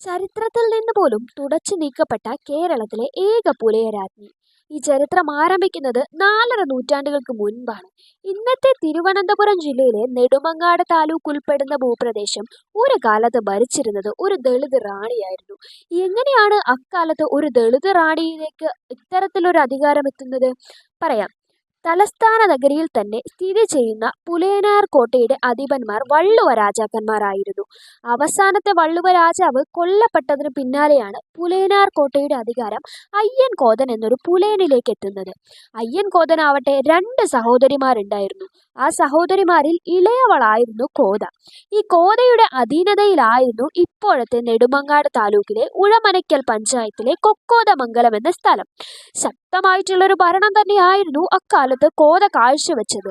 ചരിത്രത്തിൽ നിന്ന് പോലും തുടച്ചു നീക്കപ്പെട്ട കേരളത്തിലെ ഏക പുലയരാജ്ഞി. ഈ ചരിത്രം ആരംഭിക്കുന്നത് 4.5 നൂറ്റാണ്ടുകൾക്ക് മുൻപാണ്. ഇന്നത്തെ തിരുവനന്തപുരം ജില്ലയിലെ നെടുമങ്ങാട് താലൂക്ക് ഉൾപ്പെടുന്ന ഭൂപ്രദേശം ഒരു കാലത്ത് ഭരിച്ചിരുന്നത് ഒരു ദളിത് റാണിയായിരുന്നു. എങ്ങനെയാണ് അക്കാലത്ത് ഒരു ദളിത് റാണിയിലേക്ക് ഇത്തരത്തിലൊരു അധികാരം എത്തുന്നത്? പറയാം. തലസ്ഥാന നഗരിയിൽ തന്നെ സ്ഥിതി ചെയ്യുന്ന പുലയനാർ കോട്ടയുടെ അധിപന്മാർ വള്ളുവ രാജാക്കന്മാരായിരുന്നു. അവസാനത്തെ വള്ളുവ രാജാവ് കൊല്ലപ്പെട്ടതിന് പിന്നാലെയാണ് പുലയനാർ കോട്ടയുടെ അധികാരം അയ്യൻ കോതൻ എന്നൊരു പുലയനിലേക്ക് എത്തുന്നത്. അയ്യൻ കോതനാവട്ടെ 2 സഹോദരിമാരുണ്ടായിരുന്നു. ആ സഹോദരിമാരിൽ ഇളയവളായിരുന്നു കോത. ഈ കോതയുടെ അധീനതയിലായിരുന്നു ഇപ്പോഴത്തെ നെടുമങ്ങാട് താലൂക്കിലെ ഉഴമനയ്ക്കൽ പഞ്ചായത്തിലെ കൊക്കോതമംഗലം എന്ന സ്ഥലം. ശക്തമായിട്ടുള്ളൊരു ഭരണം തന്നെയായിരുന്നു അക്കാലത്ത് കോത കാഴ്ചവെച്ചത്.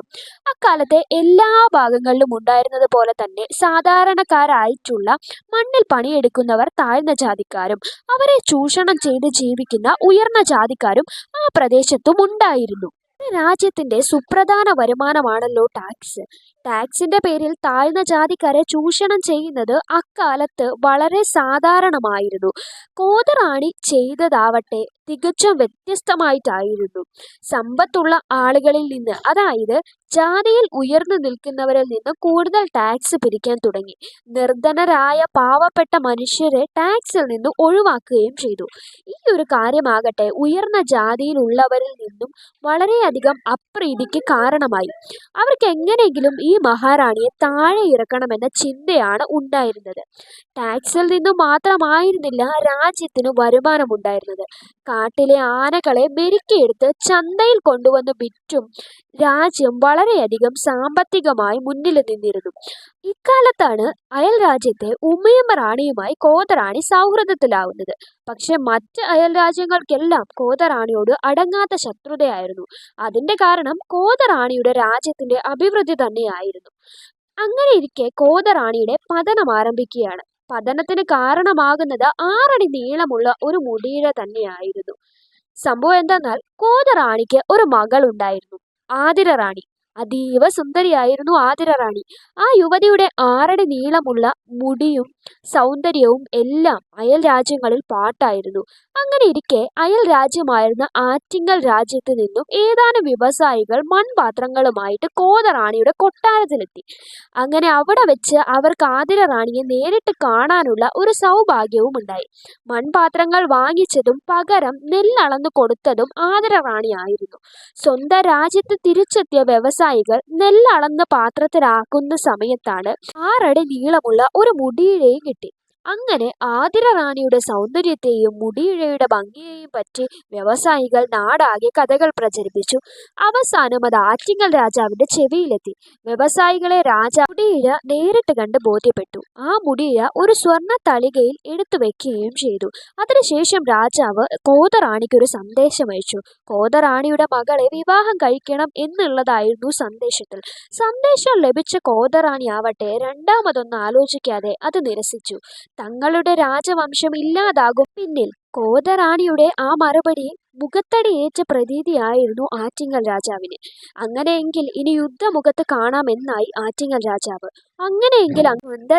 അക്കാലത്തെ എല്ലാ ഭാഗങ്ങളിലും ഉണ്ടായിരുന്നത് പോലെ തന്നെ സാധാരണക്കാരായിട്ടുള്ള മണ്ണിൽ പണിയെടുക്കുന്നവർ താഴ്ന്ന ജാതിക്കാരും അവരെ ചൂഷണം ചെയ്ത് ജീവിക്കുന്ന ഉയർന്ന ജാതിക്കാരും ആ പ്രദേശത്തും ഉണ്ടായിരുന്നു. രാജ്യത്തിന്റെ സുപ്രധാന വരുമാനമാണല്ലോ ടാക്സ്. ടാക്സിന്റെ പേരിൽ താഴ്ന്ന ജാതിക്കാരെ ചൂഷണം ചെയ്യുന്നത് അക്കാലത്ത് വളരെ സാധാരണമായിരുന്നു. കോതറാണി ചെയ്തതാവട്ടെ തികച്ചും വ്യത്യസ്തമായിട്ടായിരുന്നു. സമ്പത്തുള്ള ആളുകളിൽ നിന്ന്, അതായത് ജാതിയിൽ ഉയർന്നു നിൽക്കുന്നവരിൽ നിന്ന് കൂടുതൽ ടാക്സ് പിരിക്കാൻ തുടങ്ങി. നിർധനരായ പാവപ്പെട്ട മനുഷ്യരെ ടാക്സിൽ നിന്ന് ഒഴിവാക്കുകയും ചെയ്തു. ഈ ഒരു കാര്യമാകട്ടെ ഉയർന്ന ജാതിയിലുള്ളവരിൽ നിന്നും വളരെയധികം അപ്രീതിക്ക് കാരണമായി. അവർക്ക് എങ്ങനെയെങ്കിലും ഈ മഹാറാണിയെ താഴെ ഇറക്കണമെന്ന ചിന്തയാണ് ഉണ്ടായിരുന്നത്. ടാക്സിൽ നിന്നും മാത്രമായിരുന്നില്ല രാജ്യത്തിന് വരുമാനമുണ്ടായിരുന്നത്. കാട്ടിലെ ആനകളെ മെരുക്കിയെടുത്ത് ചന്തയിൽ കൊണ്ടുവന്ന് വിറ്റും രാജ്യം വളരെയധികം സാമ്പത്തികമായി മുന്നിൽ നിന്നിരുന്നു. ഇക്കാലത്താണ് അയൽ രാജ്യത്തെ ഉമയമ്മ റാണിയുമായി കോതറാണി സൗഹൃദത്തിലാവുന്നത്. പക്ഷെ മറ്റ് അയൽ രാജ്യങ്ങൾക്കെല്ലാം കോതറാണിയോട് അടങ്ങാത്ത ശത്രുതയായിരുന്നു. അതിന്റെ കാരണം കോതറാണിയുടെ രാജ്യത്തിന്റെ അഭിവൃദ്ധി തന്നെയായിരുന്നു. അങ്ങനെയിരിക്കെ കോതറാണിയുടെ പതനം ആരംഭിക്കുകയാണ്. പതനത്തിന് കാരണമാകുന്നത് 6 അടി നീളമുള്ള ഒരു മുടിയിഴ തന്നെയായിരുന്നു. സംഭവം എന്തെന്നാൽ കോതറാണിക്ക് ഒരു മകൾ ഉണ്ടായിരുന്നു, ആതിര റാണി. അതീവ സുന്ദരിയായിരുന്നു ആതിര റാണി. ആ യുവതിയുടെ 6 അടി നീളമുള്ള മുടിയും സൗന്ദര്യവും എല്ലാം അയൽ രാജ്യങ്ങളിൽ പാട്ടായിരുന്നു. അങ്ങനെ ഇരിക്കെ അയൽ രാജ്യമായിരുന്ന ആറ്റിങ്ങൽ രാജ്യത്ത് നിന്നും ഏതാനും വ്യവസായികൾ മൺപാത്രങ്ങളുമായിട്ട് കോതറാണിയുടെ കൊട്ടാരത്തിലെത്തി. അങ്ങനെ അവിടെ വെച്ച് അവർക്ക് ആതിര റാണിയെ നേരിട്ട് കാണാനുള്ള ഒരു സൗഭാഗ്യവും ഉണ്ടായി. മൺപാത്രങ്ങൾ വാങ്ങിച്ചതും പകരം നെല്ലളന്നു കൊടുത്തതും ആതിര റാണിയായിരുന്നു. സ്വന്തം രാജ്യത്ത് തിരിച്ചെത്തിയ വ്യവസായികൾ നെല്ലളന്ന് പാത്രത്തിലാക്കുന്ന സമയത്താണ് 6 അടി നീളമുള്ള ഒരു മുടിയിഴയും കിട്ടി. അങ്ങനെ ആതിര റാണിയുടെ സൗന്ദര്യത്തെയും മുടിയിഴയുടെ ഭംഗിയെയും പറ്റി വ്യവസായികൾ നാടാകെ കഥകൾ പ്രചരിപ്പിച്ചു. അവസാനം അത് ആറ്റിങ്ങൽ രാജാവിന്റെ ചെവിയിലെത്തി. വ്യവസായികളെ മുടിയിഴ നേരിട്ട് കണ്ട് ബോധ്യപ്പെട്ടു. ആ മുടിയിഴ ഒരു സ്വർണ്ണ തളികയിൽ എടുത്തു വെക്കുകയും ചെയ്തു. അതിനുശേഷം രാജാവ് കോതറാണിക്ക് ഒരു സന്ദേശം അയച്ചു. കോതറാണിയുടെ മകളെ വിവാഹം കഴിക്കണം എന്നുള്ളതായിരുന്നു സന്ദേശത്തിൽ. സന്ദേശം ലഭിച്ച കോതറാണി ആവട്ടെ രണ്ടാമതൊന്നും ആലോചിക്കാതെ അത് നിരസിച്ചു. തങ്ങളുടെ രാജവംശം ഇല്ലാതാകും പിന്നിൽ. കോതറാണിയുടെ ആ മറുപടി മുഖത്തടിയേറ്റ പ്രതീതിയായിരുന്നു ആറ്റിങ്ങൽ രാജാവിന്. അങ്ങനെയെങ്കിൽ ഇനി യുദ്ധമുഖത്ത് കാണാമെന്നായി ആറ്റിങ്ങൽ രാജാവ്. അങ്ങനെയെങ്കിൽ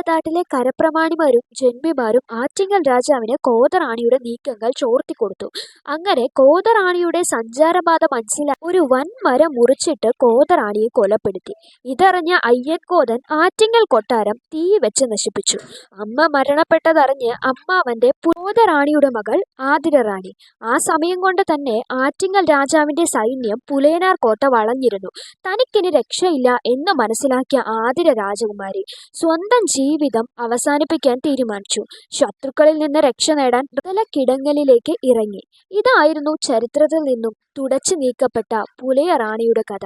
നാട്ടിലെ കരപ്രമാണിമാരും ജന്മിമാരും ആറ്റിങ്ങൽ രാജാവിന് കോതറാണിയുടെ നീക്കങ്ങൾ ചോർത്തിക്കൊടുത്തു. അങ്ങനെ കോതറാണിയുടെ സഞ്ചാരപാത മനസ്സിലാക്കി ഒരു വൻമരം മുറിച്ചിട്ട് കോതറാണിയെ കൊലപ്പെടുത്തി. ഇതറിഞ്ഞ അയ്യൻ കോതൻ ആറ്റിങ്ങൽ കൊട്ടാരം തീ വെച്ച് നശിപ്പിച്ചു. അമ്മ മരണപ്പെട്ടതറിഞ്ഞ് അമ്മാവന്റെ കോതറാണിയുടെ മകൾ ആതിര റാണി. ആ സമയം കൊണ്ട് തന്നെ ആറ്റിങ്ങൽ രാജാവിന്റെ സൈന്യം പുലയനാർ കോട്ട വളഞ്ഞിരുന്നു. തനിക്കിനി രക്ഷയില്ല എന്ന് മനസ്സിലാക്കിയ ആതിര രാജകുമാരി സ്വന്തം ജീവിതം അവസാനിപ്പിക്കാൻ തീരുമാനിച്ചു. ശത്രുക്കളിൽ നിന്ന് രക്ഷ നേടാൻ കിടങ്ങലിലേക്ക് ഇറങ്ങി. ഇതായിരുന്നു ചരിത്രത്തിൽ നിന്നും തുടച്ചു നീക്കപ്പെട്ട പുലയ റാണിയുടെ കഥ.